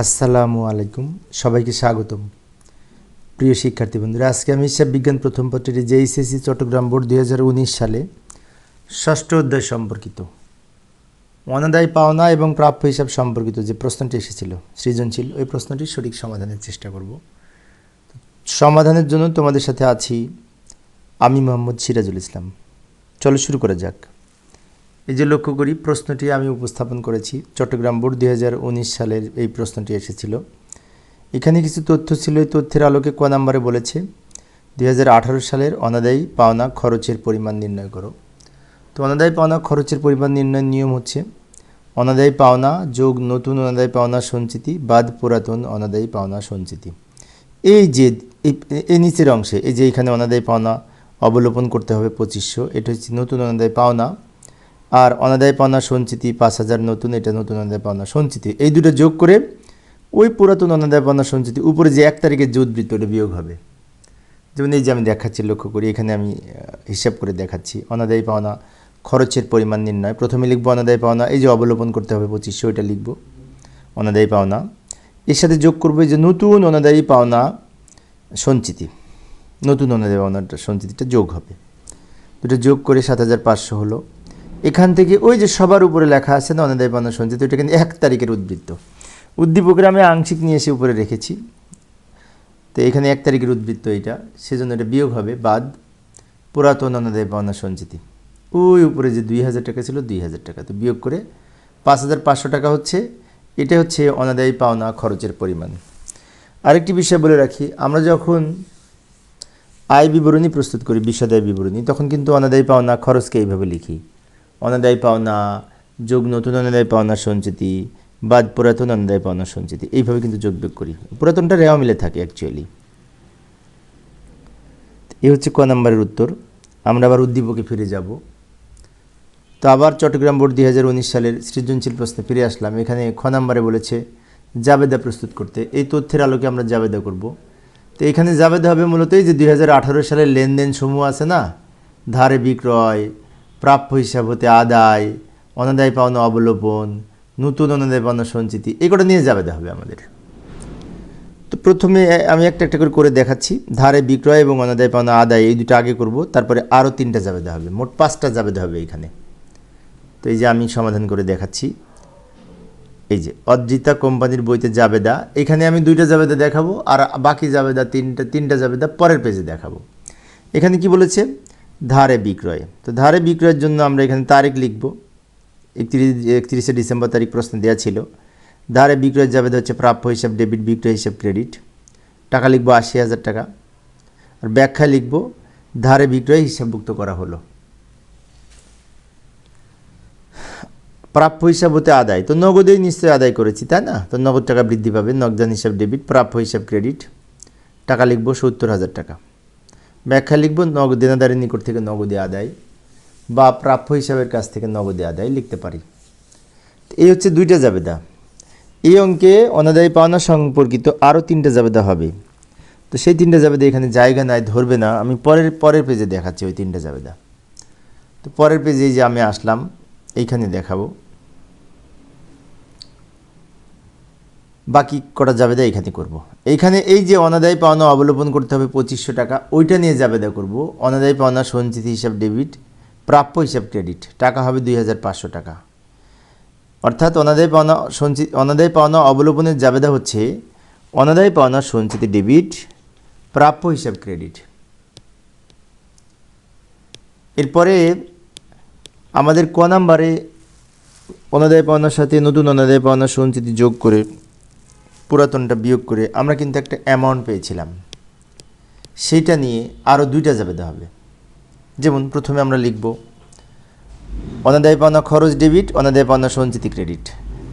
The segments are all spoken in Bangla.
আসসালামু আলাইকুম, সবাইকে স্বাগতম। প্রিয় শিক্ষার্থী বন্ধুরা, আজকে আমি হিসাব বিজ্ঞান প্রথম পত্রের জেএসএসসি চট্টগ্রাম বোর্ড 2019 সালে ষষ্ঠ অধ্যায় সম্পর্কিত অনাদায় পাওনা এবং প্রাপ্য হিসাব সম্পর্কিত যে প্রশ্নটি এসেছিল সৃজনশীল, ওই প্রশ্নটির সঠিক সমাধানের চেষ্টা করব। সমাধানের জন্য তোমাদের সাথে আছি আমি মোহাম্মদ সিরাজুল ইসলাম। চলো শুরু করা যাক। এই যে লক্ষ্য করি, প্রশ্নটি আমি উপস্থাপন করেছি চট্টগ্রাম বোর্ড 2019 সালের এই প্রশ্নটি এসেছিল। এখানে কিছু তথ্য ছিল, এই তথ্যের আলোকে ক নাম্বারে বলেছে 2018 সালের অনাদায়ী পাওনা খরচের পরিমাণ নির্ণয় করো। তো অনাদায়ী পাওনা খরচের পরিমাণ নির্ণয়ের নিয়ম হচ্ছে অনাদায়ী পাওনা যোগ নতুন অনাদায়ী পাওনা সঞ্চিতি বাদ পুরাতন অনাদায়ী পাওনা সঞ্চিতি। এই যে এই নিচের অংশে এই যে এখানে অনাদায়ী পাওনা অবলোপন করতে হবে 2500, এটা হচ্ছে নতুন অনাদায়ী পাওনা, আর অনাদায়ী পাওনা সঞ্চিতি 5000 নতুন, এটা নতুন অনাদায়ী পাওনা সঞ্চিতি। এই দুটো যোগ করে ওই পুরাতন অনাদায়ী পাওনা সঞ্চিতি উপরে যে 1 তারিখের যে উদ্বৃত্ত ওটা বিয়োগ হবে। যেমন এই যে আমি দেখাচ্ছি, লক্ষ্য করি, এখানে আমি হিসাব করে দেখাচ্ছি অনাদায়ী পাওনা খরচের পরিমাণ নির্ণয়। প্রথমে লিখবো অনাদায়ী পাওনা, এই যে অবলোপন করতে হবে 2500, এটা লিখবো অনাদায়ী পাওনা। এর সাথে যোগ করবো যে নতুন অনাদায়ী পাওনা সঞ্চিতি, নতুন অনাদায়ী পাওনা সঞ্চিতিটা যোগ হবে। দুটো যোগ করে 7500 হলো। এখান থেকে ওই যে সবার উপরে লেখা আছে না অনাদায়ী পাওনা সঞ্চিতি, ওইটা কিন্তু 1 তারিখের উদ্বৃত্ত। উদ্দীপকের আমি আংশিক নিয়ে এসে উপরে রেখেছি, তো এখানে 1 তারিখের উদ্বৃত্ত এইটা, সেজন্য এটা বিয়োগ হবে বাদ পুরাতন অনাদায়ী পাওনা সঞ্চিতি। ওই উপরে যে 2000 টাকা ছিল 2000 টাকা, তো বিয়োগ করে 5500 টাকা হচ্ছে। এটা হচ্ছে অনাদায়ী পাওনা খরচের পরিমাণ। আরেকটি বিষয় বলে রাখি, আমরা যখন আয় বিবরণী প্রস্তুত করি, বিশদায় বিবরণী, তখন কিন্তু অনাদায়ী পাওনা খরচকে এইভাবে লিখি, অনাদায়ী পাওনা যোগ নতুন অনাদায়ী পাওনা সঞ্চিতি বাদ পুরাতন অনাদায়ী পাওনা সঞ্চিতি, এইভাবে কিন্তু যোগ বিয়োগ করি। পুরাতনটা রেওয়া মিলে থাকে অ্যাকচুয়ালি। এই হচ্ছে ক নাম্বারের উত্তর। আমরা আবার উদ্দীপকে ফিরে যাব। তো আবার চট্টগ্রাম বোর্ড 2019 সালের সৃজনশীল প্রশ্নে ফিরে আসলাম। এখানে খ নাম্বারে বলেছে জাবেদা প্রস্তুত করতে। এই তথ্যের আলোকে আমরা জাবেদা করব। তো এখানে জাবেদা হবে মূলত এই যে 2018 সালের লেনদেন সমূহ আছে না, ধারে বিক্রয়, প্রাপ্য হিসাব হতে আদায়, অনাদায়ী পাওনা অবলোপন, নতুন অনাদায়ী পাওনা সঞ্চিতি, এগুলো নিয়ে জাবেদা হবে আমাদের। তো প্রথমে আমি একটা একটা করে দেখাচ্ছি। ধারে বিক্রয় এবং অনাদায়ী পাওনা আদায়, এই দুটো আগে করব, তারপরে আরও 3টা জাবেদা হবে, মোট 5টা জাবেদা হবে এখানে। তো এই যে আমি সমাধান করে দেখাচ্ছি। এই যে অদ্রিতা কোম্পানির বইতে জাবেদা, এখানে আমি 2টা জাবেদা দেখাবো, আর বাকি জাবেদা 3টা জাবেদা পরের পেজে দেখাবো। এখানে কি বলেছে, ধারে বিক্রয়। তো ধারে বিক্রয়ের জন্য আমরা এখানে তারিখ লিখব, 31শে ডিসেম্বর তারিখ প্রশ্ন দেওয়া ছিল। ধারে বিক্রয়ের জাবেদা হচ্ছে প্রাপ্য হিসাব ডেবিট, বিক্রয় হিসাব ক্রেডিট। টাকা লিখব 80,000 টাকা, আর ব্যাখ্যা লিখব ধারে বিক্রয় হিসাবভুক্ত করা হলো। প্রাপ্য হিসাব হতে আদায়, তো নগদেই নিশ্চয়ই আদায় করেছি, তাই না? তো নগদ টাকা বৃদ্ধি পাবে, নগদান হিসাব ডেবিট, প্রাপ্য হিসাব ক্রেডিট। টাকা লিখব 70,000 টাকা। ব্যাখ্যা লিখব দেনাদারের নিকট থেকে নগদে আদায় বা প্রাপ্য হিসাবের কাছ থেকে নগদে আদায় লিখতে পারি। এই হচ্ছে 2টা জাবেদা। এই অঙ্কে অনাদায়ী পাওনা সম্পর্কিত আরও 3টা জাবেদা হবে। তো সেই 3টা জাবেদা এখানে জায়গা নাই, ধরবে না, আমি পরের পেজে দেখাচ্ছি ওই 3টা জাবেদা। তো পরের পেজে যে আমি আসলাম, এইখানে দেখাবো। বাকি কটা জাবেদা এখানে করব। এইখানে এই যে অনাদায়ী পাওনা অবলোপন করতে হবে 2500 টাকা, ওইটা নিয়ে জাবেদা করব। অনাদায়ী পাওনা সঞ্চিতি হিসাব ডেবিট, প্রাপ্য হিসাব ক্রেডিট, টাকা হবে 2500 টাকা। অর্থাৎ অনাদায়ী পাওনা অবলোপনের জাবেদা হচ্ছে অনাদায়ী পাওনা সঞ্চিতি ডেবিট, প্রাপ্য হিসাব ক্রেডিট। এরপরে আমাদের ক নাম্বারে অনাদায়ী পাওনার সাথে নতুন অনাদায়ী পাওনা সঞ্চিতি যোগ করে পুরাতনটা বিয়োগ করে আমরা কিন্তু একটা অ্যামাউন্ট পেয়েছিলাম, সেইটা নিয়ে আরও 2টা জাবেদা হবে। যেমন প্রথমে আমরা লিখব অনাদায়ী পাওনা খরচ ডেবিট, অনাদায়ী পাওনা সঞ্চিতি ক্রেডিট।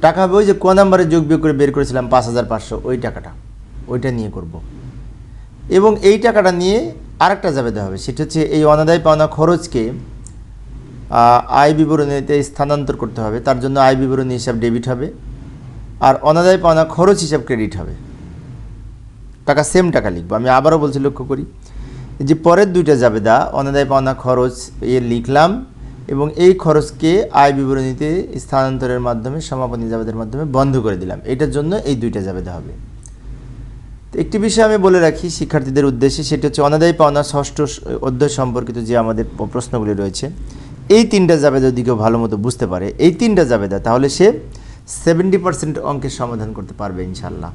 টাকা হবে ওই যে ক নাম্বারে যোগ বিয়োগ করে বের করেছিলাম 5500, ওই টাকাটা, ওইটা নিয়ে করব। এবং এই টাকাটা নিয়ে আরেকটা জাবেদা হবে, সেটা হচ্ছে এই অনাদায়ী পাওনা খরচকে আয় বিবরণীতে স্থানান্তর করতে হবে। তার জন্য আয় বিবরণী হিসাব ডেবিট হবে, আর অনাদায়ী পাওনা খরচ হিসাব ক্রেডিট হবে। টাকা সেম টাকা লিখবো। আমি আবারও বলছি, লক্ষ্য করি যে পরের 2টা জাবেদা অনাদায়ী পাওনা খরচ লিখলাম, এবং এই খরচকে আয় বিবরণীতে স্থানান্তরের মাধ্যমে সমাপনী জাবেদার মাধ্যমে বন্ধ করে দিলাম। এটার জন্য এই দুইটা জাবেদা হবে। তো একটি বিষয় আমি বলে রাখি শিক্ষার্থীদের উদ্দেশ্যে, সেটি হচ্ছে অনাদায়ী পাওনা ষষ্ঠ অধ্যায় সম্পর্কিত যে আমাদের প্রশ্নগুলি রয়েছে, এই তিনটা জাবেদা যদি কেউ ভালো মতো বুঝতে পারে, এই তিনটা জাবেদা, তাহলে সে 70% অঙ্কের সমাধান করতে পারবে ইনশাল্লাহ।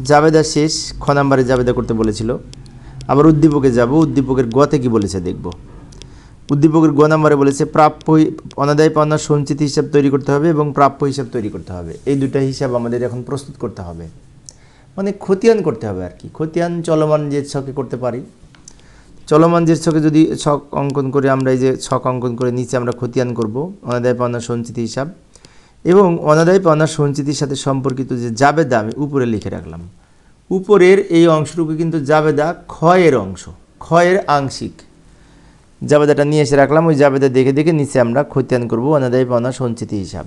জাবেদা শেষ। খ নাম্বারে জাবেদা করতে বলেছিল। আবার উদ্দীপকে যাব। উদ্দীপকের গতে কি বলেছে দেখব। উদ্দীপকের গ নাম্বারে বলেছে প্রাপ্য অনাদায়ী পাওনা সঞ্চিতি হিসাব তৈরি করতে হবে এবং প্রাপ্য হিসাব তৈরি করতে হবে। এই দুটা হিসাব আমাদের এখন প্রস্তুত করতে হবে, মানে খতিয়ান করতে হবে আর কি। খতিয়ান চলমান যে ছকে করতে পারি। চলমান যে ছকে যদি ছক অঙ্কন করে আমরা এই যে ছক অঙ্কন করে নিচে আমরা খতিয়ান করব অনাদায়ী পাওনা সঞ্চিতি হিসাব, এবং অনাদায়ী পাওনা সঞ্চিতির সাথে সম্পর্কিত যে জাবেদা আমি উপরে লিখে রাখলাম। উপরের এই অংশটুকু কিন্তু জাবেদা ক্ষয়ের অংশ, ক্ষয়ের আংশিক জাবেদাটা নিয়ে এসে রাখলাম। ওই জাবেদা দেখে দেখে নিচে আমরা খতিয়ান করব অনাদায়ী পাওনা সঞ্চিতি হিসাব।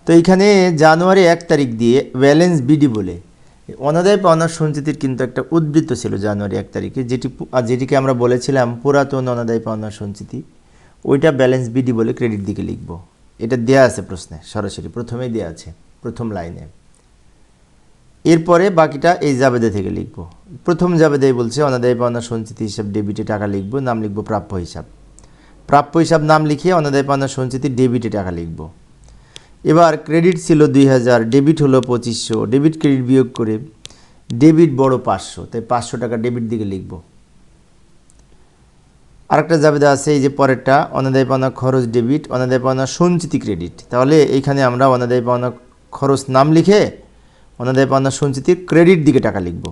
তো এইখানে জানুয়ারি 1 তারিখ দিয়ে ব্যালেন্স বিডি বলে অনাদায়ী পাওনা সঞ্চিতির কিন্তু একটা উদ্ধৃত ছিল জানুয়ারি 1 তারিখে, যেটিকে আমরা বলেছিলাম পুরাতন অনাদায়ী পাওনা সঞ্চিতি। ওইটা ব্যালেন্স বিডি বলে ক্রেডিট দিকে লিখব। এটা দেয়া আছে প্রশ্নে, সরাসরি প্রথমেই দেয়া আছে প্রথম লাইনে। এরপরে বাকিটা এই জাবেদা থেকে লিখব। প্রথম জাবেদাই বলছে অনাদায়ী পাওনা সঞ্চিতি হিসাব ডেবিটে টাকা লিখব, নাম লিখব প্রাপ্য হিসাব। প্রাপ্য হিসাব নাম লিখে অনাদায়ী পাওনা সঞ্চিতি ডেবিটে টাকা লিখব। এবার ক্রেডিট ছিল 2000, ডেবিট হলো 2500, ডেবিট ক্রেডিট বিয়োগ করে ডেবিট বড় 500, তাই 500 টাকা ডেবিট দিকে লিখব। আরেকটা জাবেদা আছে এই যে পরেরটা, অনাদায়ী পাওনা খরচ ডেবিট, অনাদায়ী পাওনা সঞ্চিতি ক্রেডিট। তাহলে এইখানে আমরা অনাদায়ী পাওনা খরচ নাম লিখে অনাদায়ী পাওনা সঞ্চিতির ক্রেডিট দিকে টাকা লিখব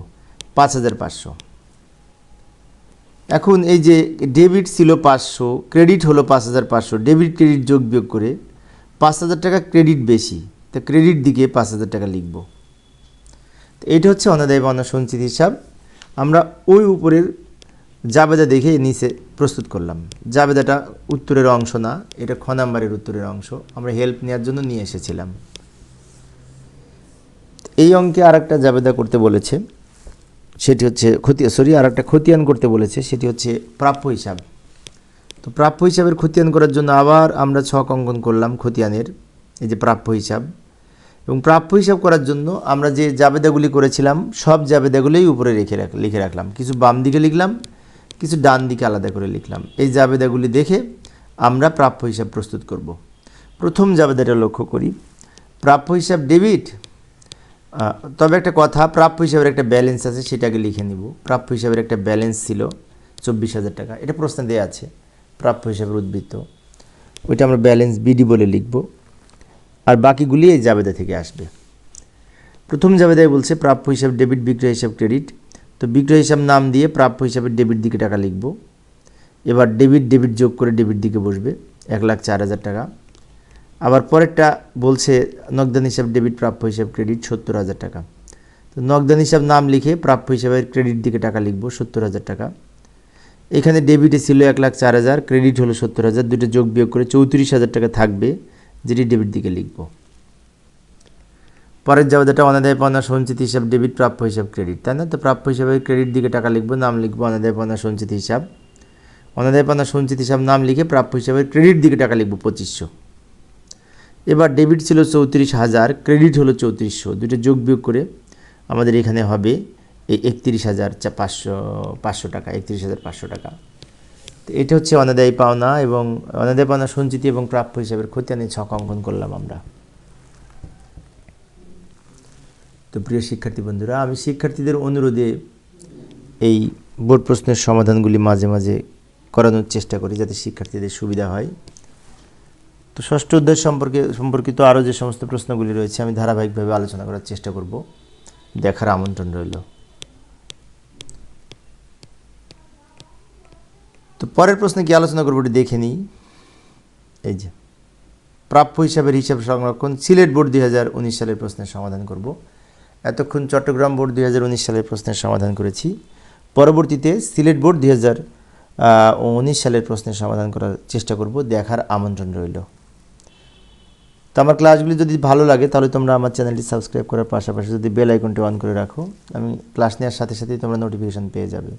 5500। এখন এই যে ডেবিট ছিল 500, ক্রেডিট হলো 5500, ডেবিট ক্রেডিট যোগ বিয়োগ করে 5000 টাকা ক্রেডিট বেশি, তো ক্রেডিট দিকে 5000 টাকা লিখব। তো এটা হচ্ছে অনাদায়ী পাওনা সঞ্চিতি হিসাব। আমরা ওই উপরের জাবেদা দেখে নিচে প্রস্তুত করলাম। জাবেদাটা উত্তরের অংশ না, এটা খ নাম্বারের উত্তরের অংশ, আমরা হেল্প নেওয়ার জন্য নিয়ে এসেছিলাম। এই অঙ্কে আর একটা জাবেদা করতে বলেছে, সেটি হচ্ছে আর একটা খতিয়ান করতে বলেছে, সেটি হচ্ছে প্রাপ্য হিসাব। তো প্রাপ্য হিসাবের খতিয়ান করার জন্য আবার আমরা ছক অঙ্কন করলাম খতিয়ানের, এই যে প্রাপ্য হিসাব। এবং প্রাপ্য হিসাব করার জন্য আমরা যে জাবেদাগুলি করেছিলাম সব জাবেদাগুলোই উপরে লিখে রাখলাম। কিছু বাম দিকে লিখলাম, কিছু ডান দিকে আলাদা করে লিখলাম। এই জাবেদাগুলি দেখে আমরা প্রাপ্য হিসাব প্রস্তুত করব। প্রথম জাবেদাটা লক্ষ্য করি, প্রাপ্য হিসাব ডেবিট। তবে একটা কথা, প্রাপ্য হিসাবের একটা ব্যালেন্স আছে, সেটাকে লিখে নিব। প্রাপ্য হিসাবের একটা ব্যালেন্স ছিল 24000 টাকা, এটা প্রশ্নে দেওয়া আছে প্রাপ্য হিসাবের উদ্বৃত্ত, ওইটা আমরা ব্যালেন্স বিডি বলে লিখব। আর বাকিগুলি এই জাবেদা থেকে আসবে। প্রথম জাবেদায় বলছে প্রাপ্য হিসাব ডেবিট, বিক্রয় হিসাব ক্রেডিট। তো বিক্রয় হিসাব নাম দিয়ে প্রাপ্য হিসাবের ডেবিট দিকে টাকা লিখব। এবার ডেবিট যোগ করে ডেবিট দিকে বসবে 1,04,000 টাকা। আবার পরেরটা বলছে নগদান হিসাব ডেবিট, প্রাপ্য হিসাব ক্রেডিট 70,000 টাকা। তো নগদান হিসাব নাম লিখে প্রাপ্য হিসাবের ক্রেডিট দিকে টাকা লিখব 70,000 টাকা। এখানে ডেবিটে ছিল 1,04,000, ক্রেডিট হলো 70,000, দুটো যোগ বিয়োগ করে 34,000 টাকা থাকবে, যেটি ডেবিট দিকে লিখব। পরের জাবেদাটা অনাদায়ী পাওনা সঞ্চিতি হিসাব ডেবিট, প্রাপ্য হিসাব ক্রেডিট, তাই না? তো প্রাপ্য হিসাবের ক্রেডিট দিকে টাকা লিখব, নাম লিখব অনাদায়ী পাওনা সঞ্চিতি হিসাব। অনাদায়ী পাওনা সঞ্চিতি হিসাব নাম লিখে প্রাপ্য হিসাবের ক্রেডিট দিকে টাকা লিখব 2500। এবার ডেবিট ছিল 34,000, ক্রেডিট হলো 3400, দুটো যোগ বিয়োগ করে আমাদের এখানে হবে এই 31,500 টাকা, 31,500 টাকা। তো এটা হচ্ছে অনাদায়ী পাওনা এবং অনাদায়ী পাওনা সঞ্চিতি এবং প্রাপ্য হিসাবের খতিয়ানের ছক অঙ্কন করলাম আমরা। তো প্রিয় শিক্ষার্থী বন্ধুরা, আমি শিক্ষার্থীদের অনুরোধে এই বোর্ড প্রশ্নের সমাধানগুলি মাঝে মাঝে করানোর চেষ্টা করি যাতে শিক্ষার্থীদের সুবিধা হয়। তো ষষ্ঠ অধ্যায় সম্পর্কিত আরও যে সমস্ত প্রশ্নগুলি রয়েছে আমি ধারাবাহিকভাবে আলোচনা করার চেষ্টা করব, দেখার আমন্ত্রণ রইল। তো পরের প্রশ্নে কি আলোচনা করবো এটি দেখে নিই। এই যে প্রাপ্য হিসাবের হিসাব সংরক্ষণ, সিলেট বোর্ড 2019 সালের প্রশ্নের সমাধান করব। এতক্ষণ চট্টগ্রাম বোর্ড 2019 সালের প্রশ্নের সমাধান করেছি, পরবর্তীতে সিলেট বোর্ড 2019 সালের প্রশ্নের সমাধান করার চেষ্টা করব, দেখার আমন্ত্রণ রইল। তো আমার ক্লাসগুলি যদি ভালো লাগে তাহলে তোমরা আমার চ্যানেলটি সাবস্ক্রাইব করার পাশাপাশি যদি বেল আইকনটি অন করে রাখো, আমি ক্লাস নেওয়ার সাথে সাথেই তোমরা নোটিফিকেশান পেয়ে যাবে।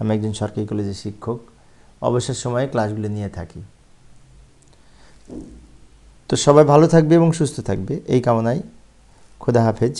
আমি একজন সরকারি কলেজের শিক্ষক, অবসর সময়ে ক্লাসগুলো নিয়ে থাকি। তো সবাই ভালো থাকবে এবং সুস্থ থাকবে এই কামনায় খোদা হাফেজ।